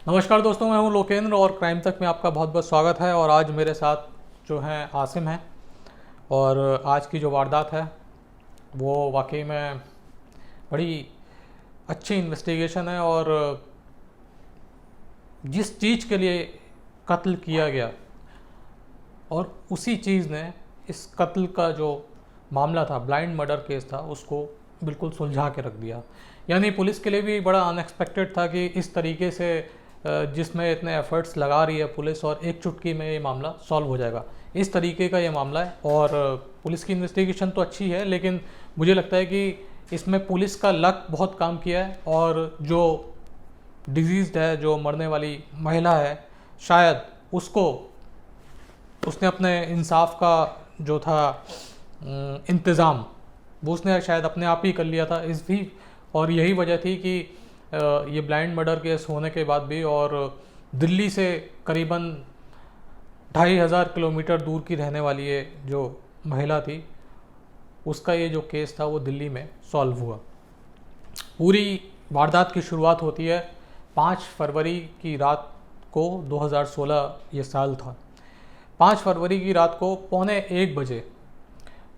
नमस्कार दोस्तों, मैं हूं लोकेंद्र और क्राइम तक में आपका बहुत बहुत स्वागत है। और आज मेरे साथ जो हैं आसिम हैं। और आज की जो वारदात है वो वाकई में बड़ी अच्छी इन्वेस्टिगेशन है। और जिस चीज़ के लिए कत्ल किया गया और उसी चीज़ ने इस कत्ल का जो मामला था, ब्लाइंड मर्डर केस था, उसको बिल्कुल सुलझा के रख दिया। यानी पुलिस के लिए भी बड़ा अनएक्सपेक्टेड था कि इस तरीके से जिसमें इतने एफर्ट्स लगा रही है पुलिस और एक चुटकी में ये मामला सॉल्व हो जाएगा, इस तरीके का ये मामला है। और पुलिस की इन्वेस्टिगेशन तो अच्छी है, लेकिन मुझे लगता है कि इसमें पुलिस का लक बहुत काम किया है। और जो डिजीज़्ड है, जो मरने वाली महिला है, शायद उसने अपने इंसाफ का जो था इंतज़ाम, वो उसने शायद अपने आप ही कर लिया था इस भी। और यही वजह थी कि ये ब्लाइंड मर्डर केस होने के बाद भी, और दिल्ली से करीबन 2500 किलोमीटर दूर की रहने वाली ये जो महिला थी, उसका ये जो केस था वो दिल्ली में सॉल्व हुआ। पूरी वारदात की शुरुआत होती है 5 फरवरी की रात को। 2016 ये साल था। 5 फरवरी की रात को 1:45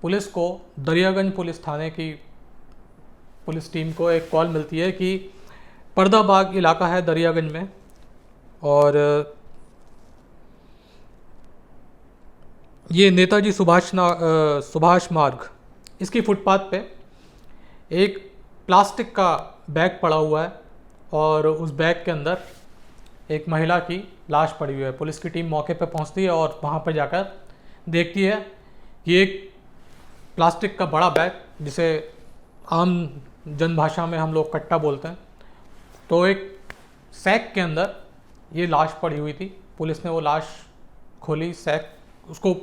पुलिस को, दरियागंज पुलिस थाने की पुलिस टीम को एक कॉल मिलती है कि पर्दाबाग इलाका है दरियागंज में, और ये नेताजी सुभाष मार्ग, इसकी फुटपाथ पे एक प्लास्टिक का बैग पड़ा हुआ है और उस बैग के अंदर एक महिला की लाश पड़ी हुई है। पुलिस की टीम मौके पे पहुंचती है और वहाँ पर जाकर देखती है कि एक प्लास्टिक का बड़ा बैग, जिसे आम जनभाषा में हम लोग कट्टा बोलते हैं, तो एक सैक के अंदर ये लाश पड़ी हुई थी। पुलिस ने वो लाश खोली, सैक उसको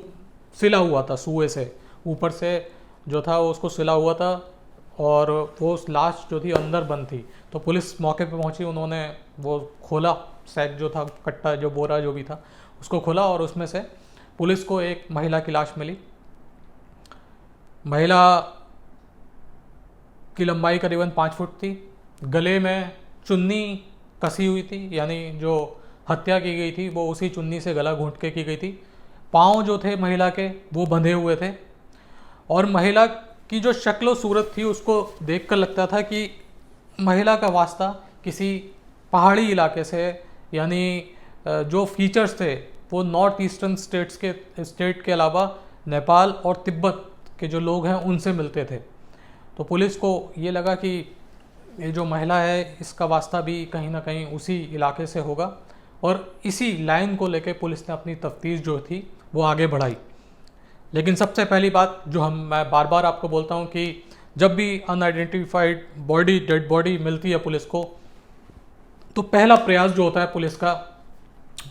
सिला हुआ था सुए से, ऊपर से जो था वो उसको सिला हुआ था, और वो उस लाश जो थी अंदर बंद थी। तो पुलिस मौके पे पहुंची, उन्होंने वो खोला, सैक जो था, कट्टा जो बोरा जो भी था, उसको खोला और उसमें से पुलिस को एक महिला की लाश मिली। महिला की लंबाई करीबन 5 फुट थी। गले में चुन्नी कसी हुई थी, यानी जो हत्या की गई थी वो उसी चुन्नी से गला घोंट के की गई थी। पाँव जो थे महिला के वो बंधे हुए थे, और महिला की जो शक्ल और सूरत थी उसको देखकर लगता था कि महिला का वास्ता किसी पहाड़ी इलाके से, यानी जो फीचर्स थे वो नॉर्थ ईस्टर्न स्टेट के अलावा नेपाल और तिब्बत के जो लोग हैं उनसे मिलते थे। तो पुलिस को ये लगा कि ये जो महिला है इसका वास्ता भी कहीं ना कहीं उसी इलाके से होगा, और इसी लाइन को लेकर पुलिस ने अपनी तफ्तीश जो थी वो आगे बढ़ाई। लेकिन सबसे पहली बात जो मैं बार बार आपको बोलता हूँ कि जब भी अनआइडेंटिफाइड बॉडी, डेड बॉडी मिलती है पुलिस को, तो पहला प्रयास जो होता है पुलिस का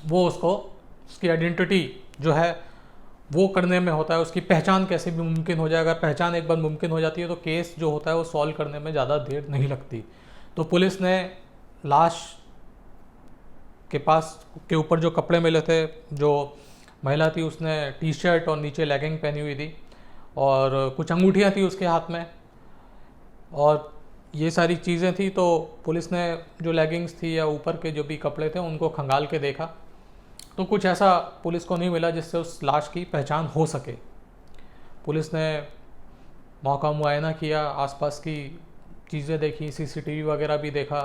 वो उसकी आइडेंटिटी जो है वो करने में होता है। उसकी पहचान कैसे भी मुमकिन हो जाए। अगर पहचान एक बार मुमकिन हो जाती है तो केस जो होता है वो सॉल्व करने में ज़्यादा देर नहीं लगती। तो पुलिस ने लाश के पास के ऊपर जो कपड़े मिले थे, जो महिला थी उसने टी शर्ट और नीचे लेगिंग पहनी हुई थी, और कुछ अंगूठियाँ थी उसके हाथ में, और ये सारी चीज़ें थी। तो पुलिस ने जो लेगिंग्स थी या ऊपर के जो भी कपड़े थे उनको खंगाल के देखा, तो कुछ ऐसा पुलिस को नहीं मिला जिससे उस लाश की पहचान हो सके। पुलिस ने मौका मुआयना किया, आसपास की चीज़ें देखी, सीसीटीवी वगैरह भी देखा,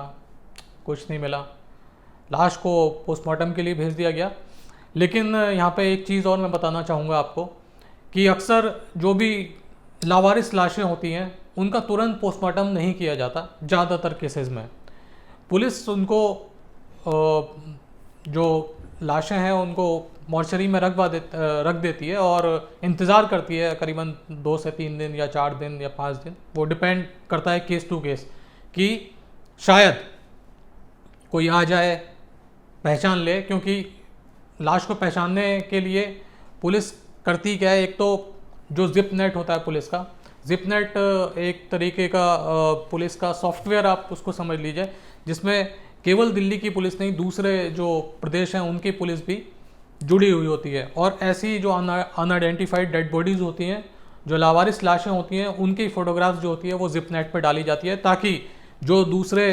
कुछ नहीं मिला। लाश को पोस्टमार्टम के लिए भेज दिया गया। लेकिन यहाँ पे एक चीज़ और मैं बताना चाहूँगा आपको कि अक्सर जो भी लावारिस लाशें होती हैं उनका तुरंत पोस्टमार्टम नहीं किया जाता। ज़्यादातर केसेस में पुलिस उनको जो लाशें हैं उनको मॉर्चरी में रख देती है और इंतज़ार करती है करीबन 2 से 3 दिन या 4 दिन या 5 दिन, वो डिपेंड करता है केस टू केस, कि शायद कोई आ जाए, पहचान ले। क्योंकि लाश को पहचानने के लिए पुलिस करती क्या है, एक तो जो जिप नेट होता है पुलिस का, जिप नेट एक तरीके का पुलिस का सॉफ्टवेयर आप उसको समझ लीजिए, जिसमें केवल दिल्ली की पुलिस नहीं, दूसरे जो प्रदेश हैं उनकी पुलिस भी जुड़ी हुई होती है। और ऐसी जो अनआइडेंटिफाइड डेड बॉडीज़ होती हैं, जो लावारिस लाशें होती हैं, उनकी फ़ोटोग्राफ्स जो होती है वो जिप नेट पर डाली जाती है, ताकि जो दूसरे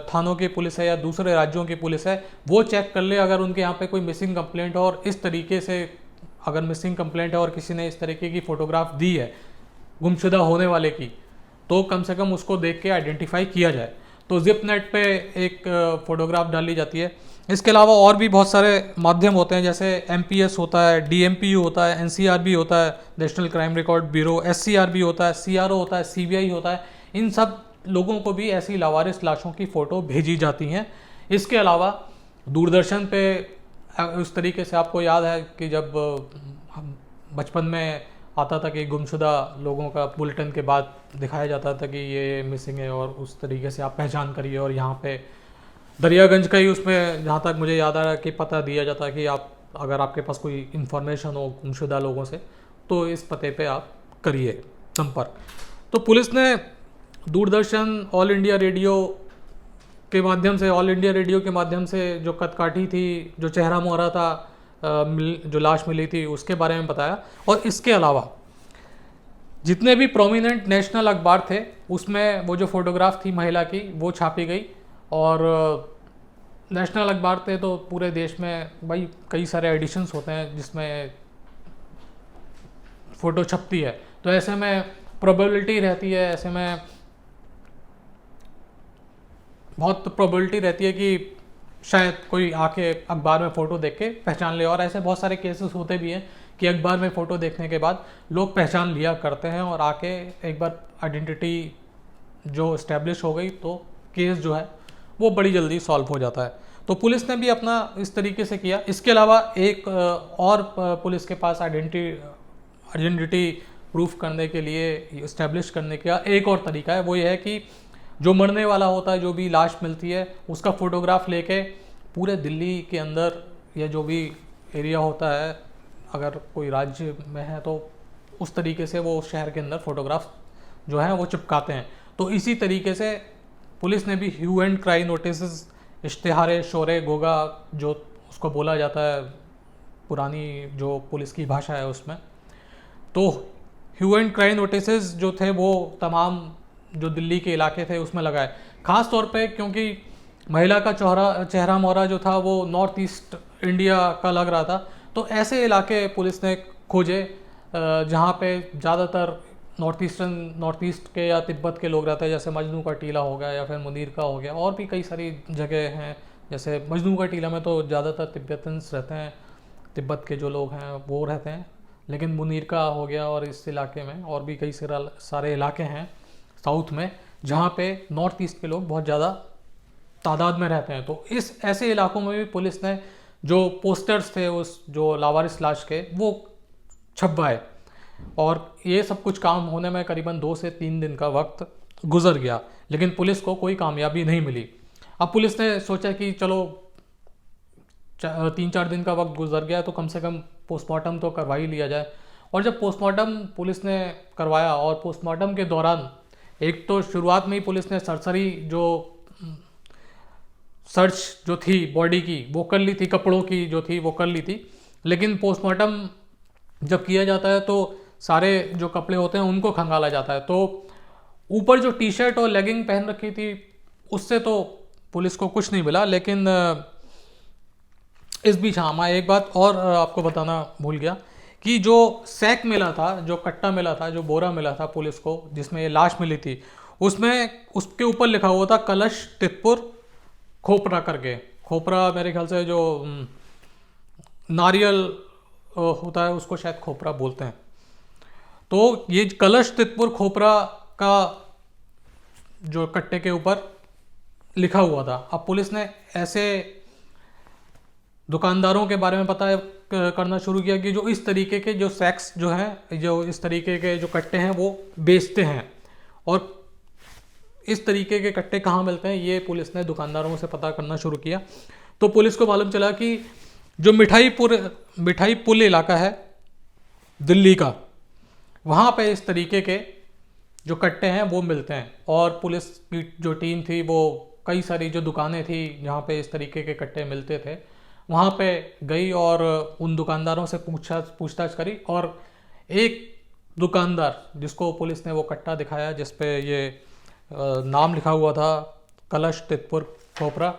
थानों की पुलिस है या दूसरे राज्यों की पुलिस है वो चेक कर ले, अगर उनके यहाँ पे कोई मिसिंग कंप्लेंट और इस तरीके से अगर मिसिंग कंप्लेंट है और किसी ने इस तरीके की फ़ोटोग्राफ दी है गुमशुदा होने वाले की, तो कम से कम उसको देख के आइडेंटिफाई किया जाए। तो जिप नेट पे एक फ़ोटोग्राफ डाली जाती है। इसके अलावा और भी बहुत सारे माध्यम होते हैं, जैसे MPS होता है, DMPU होता है, NCRB होता है, national crime record bureau, SCRB होता है, CRO होता है, CBI होता है। इन सब लोगों को भी ऐसी लावारिस लाशों की फ़ोटो भेजी जाती हैं। इसके अलावा दूरदर्शन पे उस तरीके से आपको याद है कि जब हम बचपन में आता था कि गुमशुदा लोगों का बुलेटिन के बाद दिखाया जाता था कि ये मिसिंग है और उस तरीके से आप पहचान करिए, और यहाँ पे दरियागंज का ही उसमें जहाँ तक मुझे याद आ रहा है कि पता दिया जाता है कि आप अगर आपके पास कोई इन्फॉर्मेशन हो गुमशुदा लोगों से तो इस पते पे आप करिए संपर्क। तो पुलिस ने दूरदर्शन, ऑल इंडिया रेडियो के माध्यम से जो कदकाठी थी, जो चेहरा मोहरा था, जो लाश मिली थी, उसके बारे में बताया। और इसके अलावा जितने भी प्रोमिनेंट नेशनल अखबार थे उसमें वो जो फोटोग्राफ थी महिला की वो छापी गई। और नेशनल अखबार थे तो पूरे देश में भाई कई सारे एडिशंस होते हैं जिसमें फ़ोटो छपती है, तो ऐसे में प्रोबेबिलिटी रहती है, ऐसे में बहुत प्रोबेबिलिटी रहती है कि शायद कोई आके अखबार में फ़ोटो देख के पहचान ले। और ऐसे बहुत सारे केसेस होते भी हैं कि अखबार में फ़ोटो देखने के बाद लोग पहचान लिया करते हैं, और आके एक बार आइडेंटिटी जो इस्टेब्लिश हो गई तो केस जो है वो बड़ी जल्दी सॉल्व हो जाता है। तो पुलिस ने भी अपना इस तरीके से किया। इसके अलावा एक और पुलिस के पास आइडेंटिटी प्रूफ करने के लिए, इस्टेब्लिश करने का एक और तरीका है, वो ये है कि जो मरने वाला होता है, जो भी लाश मिलती है, उसका फ़ोटोग्राफ लेके पूरे दिल्ली के अंदर या जो भी एरिया होता है, अगर कोई राज्य में है तो उस तरीके से वो शहर के अंदर फ़ोटोग्राफ जो है वो चिपकाते हैं। तो इसी तरीके से पुलिस ने भी ह्यू एंड क्राई नोटिस, इश्तिहारे शोरे गोगा जो उसको बोला जाता है पुरानी जो पुलिस की भाषा है उसमें, तो ह्यू एंड क्राई नोटिस जो थे वो तमाम जो दिल्ली के इलाके थे उसमें लगाए। ख़ास तौर पे क्योंकि महिला का चेहरा मोहरा जो था वो नॉर्थ ईस्ट इंडिया का लग रहा था, तो ऐसे इलाके पुलिस ने खोजे जहाँ पे ज़्यादातर नॉर्थ ईस्ट के या तिब्बत के लोग रहते हैं, जैसे मजनू का टीला हो गया या फिर मुनीर का हो गया, और भी कई सारी जगह हैं। जैसे मजनू का टीला में तो ज़्यादातर तिब्बतन्स रहते हैं, तिब्बत के जो लोग हैं वो रहते हैं, लेकिन मुनीर का हो गया और इस इलाके में और भी कई सारे इलाके हैं साउथ में जहाँ पे नॉर्थ ईस्ट के लोग बहुत ज़्यादा तादाद में रहते हैं। तो इस ऐसे इलाकों में भी पुलिस ने जो पोस्टर्स थे उस जो लावारिस लाश के वो छपवाए, और ये सब कुछ काम होने में करीबन 2 से 3 दिन का वक्त गुजर गया, लेकिन पुलिस को कोई कामयाबी नहीं मिली। अब पुलिस ने सोचा कि चलो 3-4 दिन का वक्त गुजर गया तो कम से कम पोस्टमार्टम तो करवा ही लिया जाए। और जब पोस्टमार्टम पुलिस ने करवाया, और पोस्टमार्टम के दौरान एक तो शुरुआत में ही पुलिस ने सरसरी जो सर्च जो थी बॉडी की वो कर ली थी, कपड़ों की जो थी वो कर ली थी, लेकिन पोस्टमार्टम जब किया जाता है तो सारे जो कपड़े होते हैं उनको खंगाला जाता है। तो ऊपर जो टी शर्ट और लेगिंग पहन रखी थी उससे तो पुलिस को कुछ नहीं मिला। लेकिन इस बीच हाँ, मैं एक बात और आपको बताना भूल गया कि जो सैक मिला था, जो कट्टा मिला था, जो बोरा मिला था पुलिस को जिसमें ये लाश मिली थी, उसमें उसके ऊपर लिखा हुआ था कलश तितपुर खोपरा करके। खोपरा मेरे ख्याल से जो नारियल होता है उसको शायद खोपरा बोलते हैं। तो ये कलश तितपुर खोपरा का जो कट्टे के ऊपर लिखा हुआ था। अब पुलिस ने ऐसे दुकानदारों के बारे में पता करना शुरू किया कि जो इस तरीके के जो सैक्स जो हैं, जो इस तरीके के जो कट्टे हैं वो बेचते हैं, और इस तरीके के कट्टे कहाँ मिलते हैं ये पुलिस ने दुकानदारों से पता करना शुरू किया। तो पुलिस को मालूम चला कि जो मिठाई पुल इलाका है दिल्ली का, वहाँ पे इस तरीके के जो कट्टे हैं वो मिलते हैं। और पुलिस की जो टीम थी वो कई सारी जो दुकानें थी जहाँ पे इस तरीके के कट्टे मिलते थे वहाँ पे गई और उन दुकानदारों से पूछताछ करी। और एक दुकानदार जिसको पुलिस ने वो कट्टा दिखाया जिस पे ये नाम लिखा हुआ था कलश तितपुर खोपरा।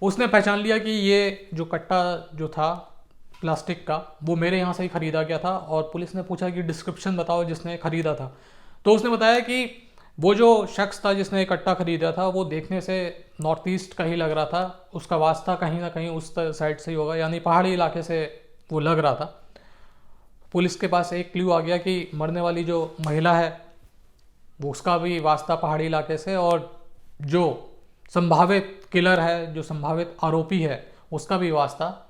उसने पहचान लिया कि ये जो कट्टा जो था प्लास्टिक का वो मेरे यहाँ से ही ख़रीदा गया था। और पुलिस ने पूछा कि डिस्क्रिप्शन बताओ जिसने ख़रीदा था। तो उसने बताया कि वो जो शख्स था जिसने कट्टा ख़रीदा था वो देखने से नॉर्थ ईस्ट का ही लग रहा था, उसका वास्ता कहीं ना कहीं उस साइड से ही होगा, यानी पहाड़ी इलाके से वो लग रहा था। पुलिस के पास एक क्लू आ गया कि मरने वाली जो महिला है वो उसका भी वास्ता पहाड़ी इलाके से, और जो संभावित किलर है, जो संभावित आरोपी है, उसका भी वास्ता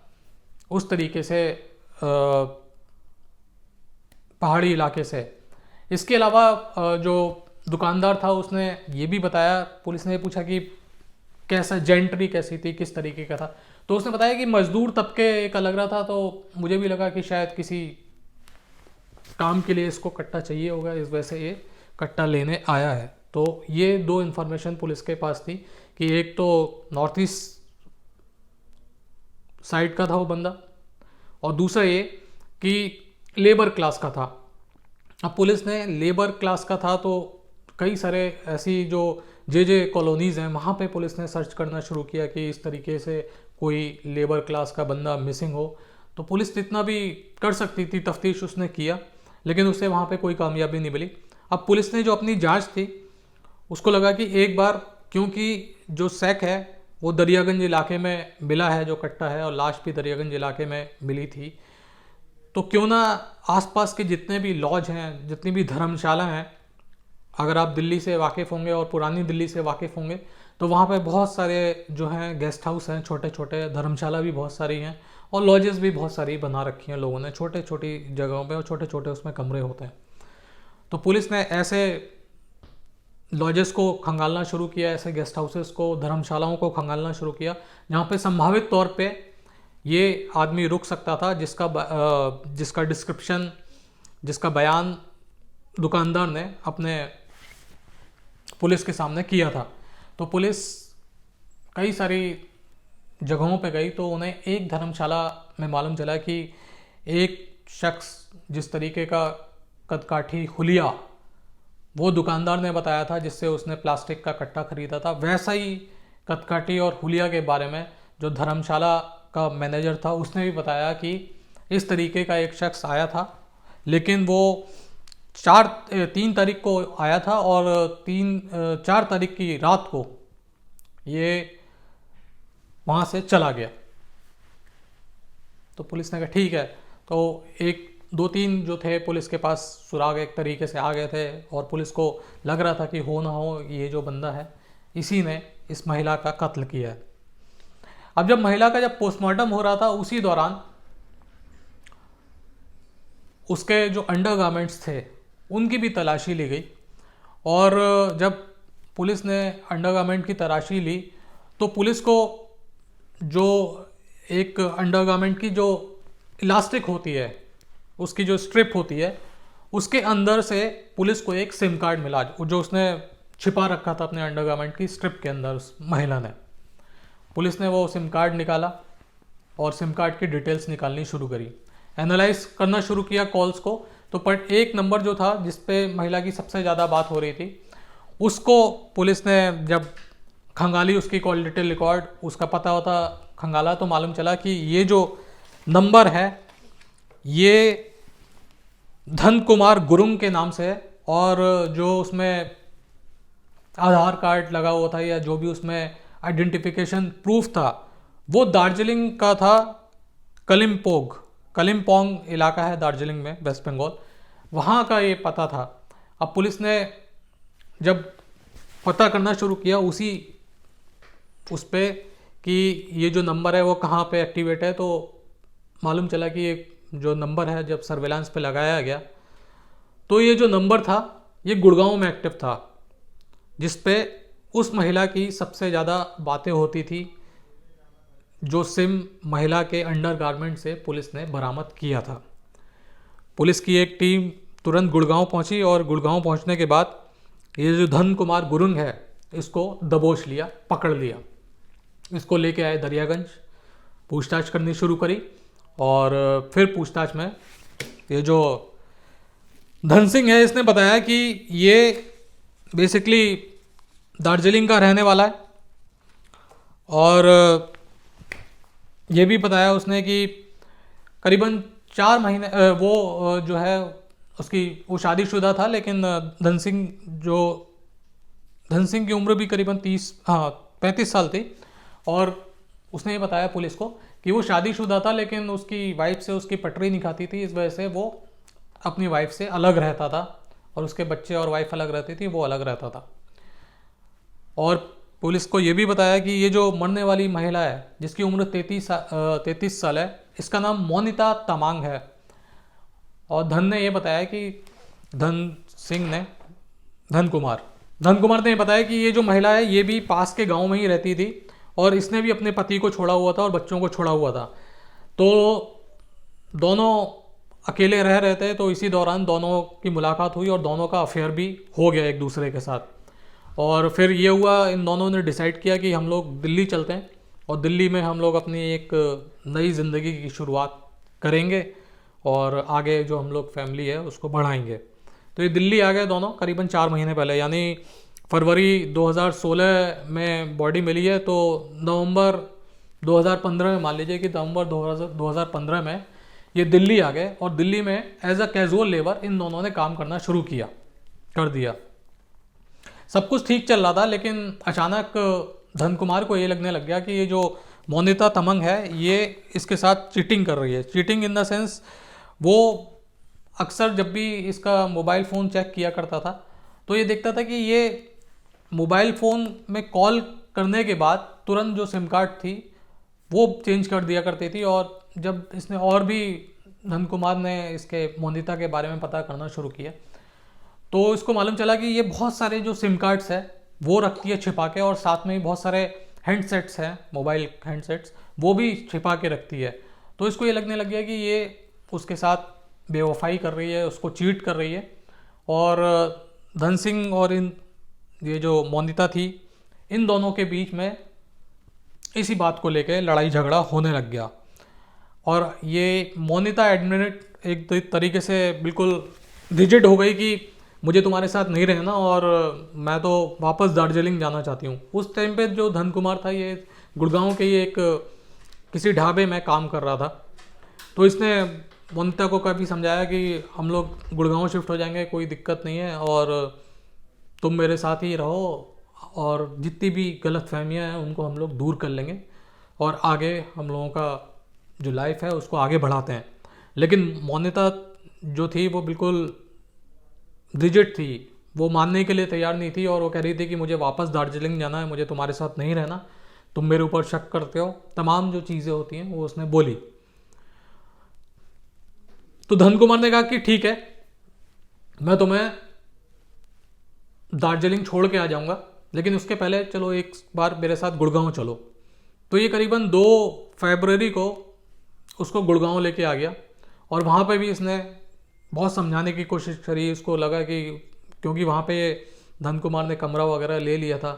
उस तरीके से पहाड़ी इलाके से। इसके अलावा जो दुकानदार था उसने ये भी बताया, पुलिस ने पूछा कि कैसा जेंट्री कैसी थी, किस तरीके का था। तो उसने बताया कि मजदूर तबके का लग रहा था। तो मुझे भी लगा कि शायद किसी काम के लिए इसको कट्टा चाहिए होगा, इस वजह से ये कट्टा लेने आया है। तो ये दो इन्फॉर्मेशन पुलिस के पास थी कि एक तो नॉर्थ ईस्ट साइड का था वो बंदा, और दूसरा ये कि लेबर क्लास का था। अब पुलिस ने लेबर क्लास का था तो कई सारे ऐसी जो जे कॉलोनीज़ हैं वहाँ पे पुलिस ने सर्च करना शुरू किया कि इस तरीके से कोई लेबर क्लास का बंदा मिसिंग हो। तो पुलिस जितना भी कर सकती थी तफ्तीश उसने किया, लेकिन उससे वहाँ पे कोई कामयाबी नहीं मिली। अब पुलिस ने जो अपनी जांच थी उसको लगा कि एक बार, क्योंकि जो सैक है वो दरियागंज इलाके में मिला है जो कट्टा है, और लाश भी दरियागंज इलाके में मिली थी, तो क्यों ना आसपास के जितने भी लॉज हैं, जितनी भी धर्मशाला हैं, अगर आप दिल्ली से वाकिफ़ होंगे और पुरानी दिल्ली से वाकिफ़ होंगे तो वहाँ पे बहुत सारे जो हैं गेस्ट हाउस हैं, छोटे छोटे धर्मशाला भी बहुत सारी हैं, और लॉजेस भी बहुत सारी बना रखी हैं लोगों ने छोटे छोटी जगहों पे, और छोटे छोटे उसमें कमरे होते हैं। तो पुलिस ने ऐसे लॉजेस को खंगालना शुरू किया, ऐसे गेस्ट हाउसेस को, धर्मशालाओं को खंगालना शुरू किया जहाँ पे संभावित तौर पे ये आदमी रुक सकता था, जिसका डिस्क्रिप्शन, जिसका बयान दुकानदार ने अपने पुलिस के सामने किया था। तो पुलिस कई सारी जगहों पे गई तो उन्हें एक धर्मशाला में मालूम चला कि एक शख्स जिस तरीके का कदकाठी हुलिया वो दुकानदार ने बताया था जिससे उसने प्लास्टिक का कट्टा खरीदा था, वैसा ही कदकाठी और हुलिया के बारे में जो धर्मशाला का मैनेजर था उसने भी बताया कि इस तरीके का एक शख्स आया था, लेकिन वो 3 तारीख को आया था और 4 तारीख की रात को ये वहाँ से चला गया। तो पुलिस ने कहा ठीक है। तो 1-2-3 जो थे पुलिस के पास सुराग एक तरीके से आ गए थे, और पुलिस को लग रहा था कि हो ना हो ये जो बंदा है इसी ने इस महिला का कत्ल किया है। अब जब महिला का पोस्टमार्टम हो रहा था उसी दौरान उसके जो अंडरगारमेंट्स थे उनकी भी तलाशी ली गई, और जब पुलिस ने अंडरगारमेंट की तलाशी ली तो पुलिस को जो एक अंडरगारमेंट की जो इलास्टिक होती है, उसकी जो स्ट्रिप होती है, उसके अंदर से पुलिस को एक सिम कार्ड मिला जो उसने छिपा रखा था अपने अंडरगारमेंट की स्ट्रिप के अंदर। उस महिला ने, पुलिस ने वो सिम कार्ड निकाला और सिम कार्ड की डिटेल्स निकालनी शुरू करी, एनालाइज करना शुरू किया कॉल्स को। तो पर एक नंबर जो था जिस पे महिला की सबसे ज़्यादा बात हो रही थी उसको पुलिस ने जब खंगाली, उसकी कॉल डिटेल रिकॉर्ड, उसका पता होता खंगाला, तो मालूम चला कि ये जो नंबर है ये धन कुमार गुरुंग के नाम से है, और जो उसमें आधार कार्ड लगा हुआ था या जो भी उसमें आइडेंटिफिकेशन प्रूफ था वो दार्जिलिंग का था। कलिम्पोंग इलाका है दार्जिलिंग में, वेस्ट बंगाल, वहाँ का ये पता था। अब पुलिस ने जब पता करना शुरू किया उस पे कि ये जो नंबर है वो कहाँ पे एक्टिवेट है, तो मालूम चला कि ये जो नंबर है जब सर्वेलांस पे लगाया गया तो ये जो नंबर था ये गुड़गांव में एक्टिव था, जिस पे उस महिला की सबसे ज़्यादा बातें होती थी, जो सिम महिला के अंडरगारमेंट से पुलिस ने बरामद किया था। पुलिस की एक टीम तुरंत गुड़गांव पहुंची, और गुड़गांव पहुंचने के बाद ये जो धन कुमार गुरुंग है इसको दबोच लिया, पकड़ लिया। इसको लेके आए दरियागंज, पूछताछ करनी शुरू करी, और फिर पूछताछ में ये जो धन सिंह है इसने बताया कि ये बेसिकली दार्जिलिंग का रहने वाला है और ये भी बताया उसने कि करीबन 4 महीने जो है उसकी वो शादीशुदा था, लेकिन धन सिंह की उम्र भी करीबन 35 साल थी। और उसने ये बताया पुलिस को कि वो शादीशुदा था, लेकिन उसकी वाइफ से उसकी पटरी नहीं खाती थी, इस वजह से वो अपनी वाइफ से अलग रहता था और उसके बच्चे और वाइफ अलग रहती थी, वो अलग रहता था। और पुलिस को ये भी बताया कि ये जो मरने वाली महिला है जिसकी उम्र 33 साल है, इसका नाम मोनिता तमांग है। और ने ये बताया कि धन कुमार ने बताया कि ये जो महिला है ये भी पास के गांव में ही रहती थी और इसने भी अपने पति को छोड़ा हुआ था और बच्चों को छोड़ा हुआ था। तो दोनों अकेले रह रहे थे, तो इसी दौरान दोनों की मुलाकात हुई और दोनों का अफेयर भी हो गया एक दूसरे के साथ। और फिर ये हुआ, इन दोनों ने डिसाइड किया कि हम लोग दिल्ली चलते हैं और दिल्ली में हम लोग अपनी एक नई ज़िंदगी की शुरुआत करेंगे और आगे जो हम लोग फैमिली है उसको बढ़ाएंगे। तो ये दिल्ली आ गए दोनों करीबन 4 महीने पहले, यानी फरवरी 2016 में बॉडी मिली है, तो नवंबर 2015 में, मान लीजिए कि नवंबर 2015 में ये दिल्ली आ गए और दिल्ली में एज अ कैजुअल लेबर इन दोनों ने काम करना शुरू कर दिया। सब कुछ ठीक चल रहा था, लेकिन अचानक धन कुमार को ये लगने लग गया कि ये जो मोनिता तमंग है ये इसके साथ चीटिंग कर रही है। चीटिंग इन द सेंस, वो अक्सर जब भी इसका मोबाइल फ़ोन चेक किया करता था तो ये देखता था कि ये मोबाइल फ़ोन में कॉल करने के बाद तुरंत जो सिम कार्ड थी वो चेंज कर दिया करती थी। और जब इसने और भी धन कुमार ने इसके मोनिता के बारे में पता करना शुरू किया तो इसको मालूम चला कि ये बहुत सारे जो सिम कार्ड्स है वो रखती है छिपा के, और साथ में ही बहुत सारे हैंडसेट्स हैं, मोबाइल हैंडसेट्स, वो भी छिपा के रखती है। तो इसको ये लगने लग गया कि ये उसके साथ बेवफाई कर रही है, उसको चीट कर रही है। और धन सिंह और ये जो मोनिता थी, इन दोनों के बीच में इसी बात को लेकर लड़ाई झगड़ा होने लग गया। और ये मोनिता एडमिट एक तरीके से बिल्कुल रिजिड हो गई कि मुझे तुम्हारे साथ नहीं रहना और मैं तो वापस दार्जिलिंग जाना चाहती हूँ। उस टाइम पे जो धन कुमार था ये गुड़गांव के ही एक किसी ढाबे में काम कर रहा था। तो इसने मोनिता को काफ़ी समझाया कि हम लोग गुड़गांव शिफ्ट हो जाएंगे, कोई दिक्कत नहीं है, और तुम मेरे साथ ही रहो और जितनी भी गलत फहमियाँ हैं उनको हम लोग दूर कर लेंगे और आगे हम लोगों का जो लाइफ है उसको आगे बढ़ाते हैं। लेकिन मोनिता जो थी वो बिल्कुल रिजिड थी, वो मानने के लिए तैयार नहीं थी और वो कह रही थी कि मुझे वापस दार्जिलिंग जाना है, मुझे तुम्हारे साथ नहीं रहना, तुम मेरे ऊपर शक करते हो, तमाम जो चीज़ें होती हैं वो उसने बोली। तो धन कुमार ने कहा कि ठीक है, मैं तुम्हें दार्जिलिंग छोड़ के आ जाऊंगा, लेकिन उसके पहले चलो एक बार मेरे साथ गुड़गांव चलो। तो ये करीबन 2 फरवरी को उसको गुड़गांव लेके आ गया और वहाँ पे भी इसने बहुत समझाने की कोशिश करी। इसको लगा कि क्योंकि वहाँ पे धन कुमार ने कमरा वगैरह ले लिया था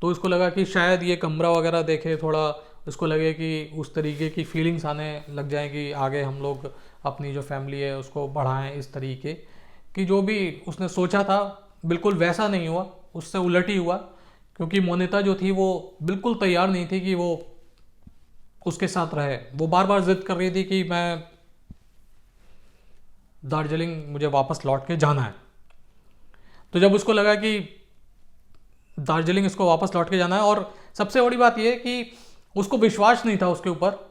तो इसको लगा कि शायद ये कमरा वगैरह देखे, थोड़ा इसको लगे कि उस तरीके की फीलिंग्स आने लग जाएं कि आगे हम लोग अपनी जो फैमिली है उसको बढ़ाएं। इस तरीके कि जो भी उसने सोचा था बिल्कुल वैसा नहीं हुआ, उससे उलट ही हुआ, क्योंकि मोनिता जो थी वो बिल्कुल तैयार नहीं थी कि वो उसके साथ रहे। वो बार बार जिद कर रही थी कि मैं दार्जिलिंग, मुझे वापस लौट के जाना है। तो जब उसको लगा कि दार्जिलिंग इसको वापस लौट के जाना है, और सबसे बड़ी बात यह कि उसको विश्वास नहीं था उसके ऊपर,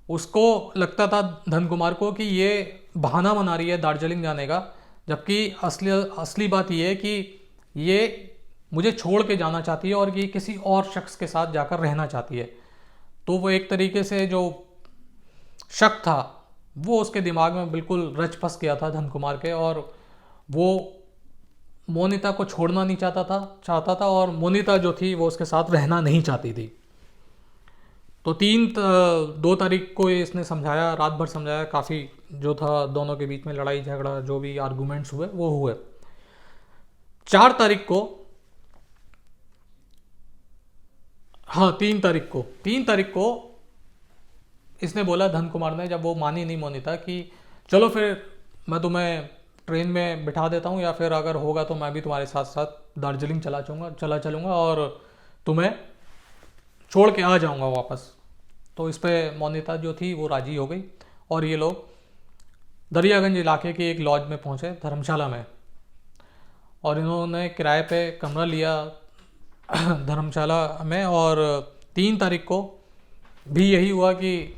उसको लगता था धन कुमार को कि ये बहाना बना रही है दार्जिलिंग जाने का, जबकि असली बात यह है कि ये मुझे छोड़ के जाना चाहती है और ये किसी और शख्स के साथ जाकर रहना चाहती है। तो वो एक तरीके से जो शक था वो उसके दिमाग में बिल्कुल रच फंस गया था धन कुमार के, और वो मोनिता को छोड़ना नहीं चाहता था और मोनिता जो थी वो उसके साथ रहना नहीं चाहती थी। तो 2 तारीख को इसने समझाया, रात भर समझाया, काफ़ी जो था दोनों के बीच में लड़ाई झगड़ा, जो भी आर्गूमेंट्स हुए वो हुए। 4 तारीख को, हाँ 3 तारीख को इसने बोला, धन कुमार ने, जब वो मानी नहीं मोनिता, कि चलो फिर मैं तुम्हें ट्रेन में बिठा देता हूँ, या फिर अगर होगा तो मैं भी तुम्हारे साथ साथ दार्जिलिंग चला चलूँगा और तुम्हें छोड़ के आ जाऊँगा वापस। तो इस पे मोनिता जो थी वो राजी हो गई और ये लोग दरियागंज इलाके की एक लॉज में पहुँचे, धर्मशाला में, और इन्होंने किराए पे कमरा लिया धर्मशाला में। और 3 तारीख को भी यही हुआ कि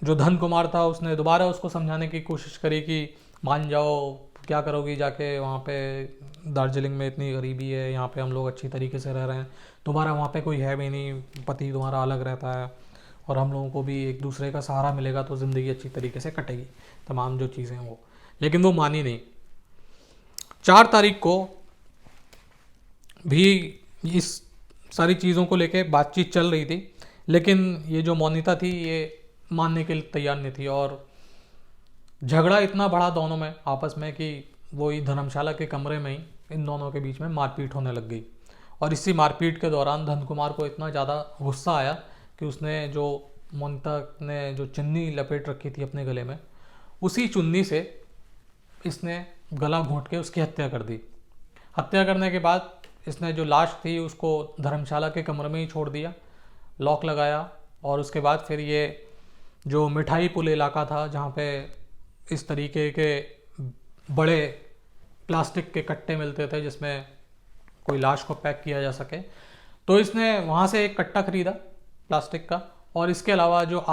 जो धन कुमार था उसने दोबारा उसको समझाने की कोशिश करी कि मान जाओ, क्या करोगी जाके वहाँ पे, दार्जिलिंग में इतनी गरीबी है, यहाँ पे हम लोग अच्छी तरीके से रह रहे हैं, तुम्हारा वहाँ पे कोई है भी नहीं, पति तुम्हारा अलग रहता है और हम लोगों को भी एक दूसरे का सहारा मिलेगा तो ज़िंदगी अच्छी तरीके से कटेगी, तमाम जो चीज़ें हैं वो। लेकिन वो मानी नहीं। 4 तारीख को भी इस सारी चीज़ों को लेके बातचीत चल रही थी, लेकिन ये जो मोनिता थी ये मानने के लिए तैयार नहीं थी, और झगड़ा इतना बड़ा दोनों में आपस में कि वो ही धर्मशाला के कमरे में ही इन दोनों के बीच में मारपीट होने लग गई। और इसी मारपीट के दौरान धन कुमार को इतना ज़्यादा गुस्सा आया कि उसने जो मोनिता ने जो चुन्नी लपेट रखी थी अपने गले में, उसी चुन्नी से इसने गला घोंट के उसकी हत्या कर दी। हत्या करने के बाद इसने जो लाश थी उसको धर्मशाला के कमरे में ही छोड़ दिया, लॉक लगाया। और उसके बाद फिर ये जो मिठाई पुल इलाका था जहाँ पे इस तरीके के बड़े प्लास्टिक के कट्टे मिलते थे जिसमें कोई लाश को पैक किया जा सके, तो इसने वहाँ से एक कट्टा खरीदा प्लास्टिक का। और इसके अलावा जो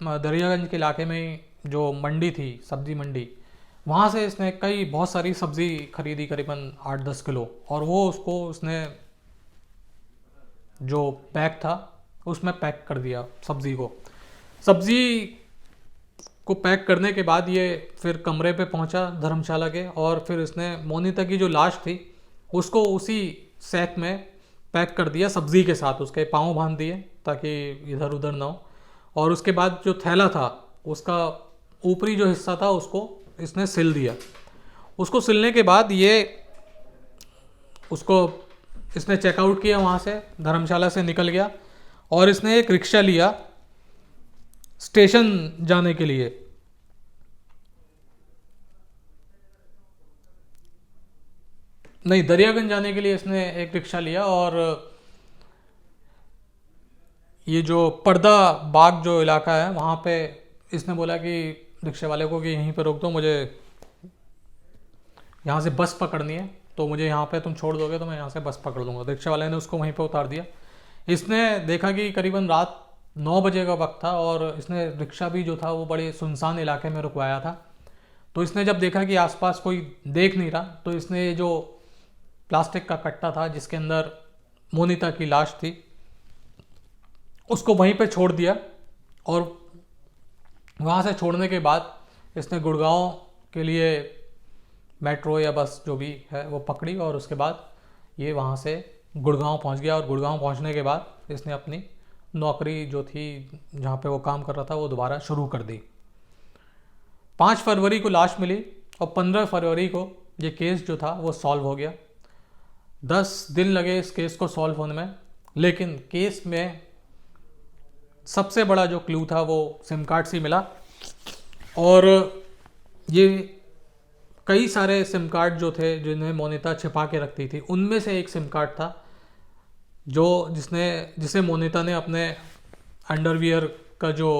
दरियागंज के इलाके में जो मंडी थी, सब्जी मंडी, वहाँ से इसने बहुत सारी सब्जी खरीदी, करीबन 8-10 किलो, और वो उसने जो पैक था उसमें पैक कर दिया सब्जी को पैक करने के बाद ये फिर कमरे पे पहुंचा धर्मशाला के, और फिर इसने मोनिता की जो लाश थी उसको उसी सैक में पैक कर दिया सब्जी के साथ, उसके पाँव बांध दिए ताकि इधर उधर ना हो। और उसके बाद जो थैला था उसका ऊपरी जो हिस्सा था उसको इसने सिल दिया। उसको सिलने के बाद इसने चेकआउट किया, वहाँ से धर्मशाला से निकल गया और इसने एक रिक्शा लिया स्टेशन जाने के लिए। नहीं, दरियागंज जाने के लिए इसने एक रिक्शा लिया, और ये जो पर्दा बाग जो इलाका है वहाँ पे इसने बोला कि रिक्शे वाले को कि यहीं पे रोक दो, मुझे यहाँ से बस पकड़नी है, तो मुझे यहाँ पे तुम छोड़ दोगे तो मैं यहाँ से बस पकड़ लूँगा। रिक्शे वाले ने उसको वहीं पे उतार दिया। इसने देखा कि करीबन रात 9 बजे का वक्त था और इसने रिक्शा भी जो था वो बड़े सुनसान इलाके में रुकवाया था। तो इसने जब देखा कि आसपास कोई देख नहीं रहा, तो इसने जो प्लास्टिक का कट्टा था जिसके अंदर मोनिता की लाश थी उसको वहीं पे छोड़ दिया। और वहाँ से छोड़ने के बाद इसने गुड़गांव के लिए मेट्रो या बस जो भी है वो पकड़ी, और उसके बाद ये वहाँ से गुड़गांव पहुँच गया। और गुड़गांव पहुँचने के बाद इसने अपनी नौकरी जो थी जहाँ पे वो काम कर रहा था वो दोबारा शुरू कर दी। 5 फरवरी को लाश मिली और 15 फरवरी को ये केस जो था वो सॉल्व हो गया। 10 दिन लगे इस केस को सॉल्व होने में, लेकिन केस में सबसे बड़ा जो क्लू था वो सिम कार्ड से मिला। और ये कई सारे सिम कार्ड जो थे जिन्हें मोनिता छिपा के रखती थी, उनमें से एक सिम कार्ड था जिसे मोनिता ने अपने अंडरवियर का जो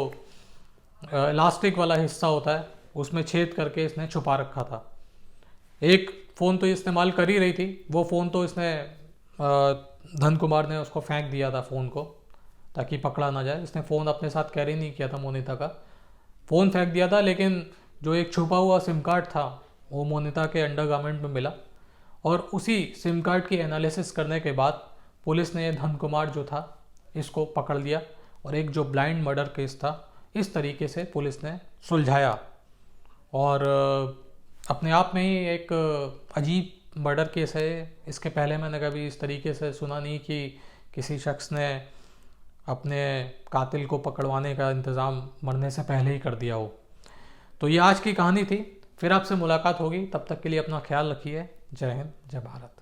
इलास्टिक वाला हिस्सा होता है उसमें छेद करके इसने छुपा रखा था। एक फ़ोन तो इस्तेमाल कर ही रही थी, वो फ़ोन तो इसने धन कुमार ने उसको फेंक दिया था फ़ोन को, ताकि पकड़ा ना जाए। इसने फ़ोन अपने साथ कैरी नहीं किया था, मोनिता का फ़ोन फेंक दिया था। लेकिन जो एक छुपा हुआ सिम कार्ड था वो मोनिता के अंडरगारमेंट में मिला, और उसी सिम कार्ड की एनालिसिस करने के बाद पुलिस ने धन कुमार जो था इसको पकड़ लिया, और एक जो ब्लाइंड मर्डर केस था इस तरीके से पुलिस ने सुलझाया। और अपने आप में ही एक अजीब मर्डर केस है। इसके पहले मैंने कभी इस तरीके से सुना नहीं कि किसी शख्स ने अपने कातिल को पकड़वाने का इंतज़ाम मरने से पहले ही कर दिया हो। तो ये आज की कहानी थी। फिर आपसे मुलाकात होगी, तब तक के लिए अपना ख्याल रखिए। जय हिंद, जय भारत।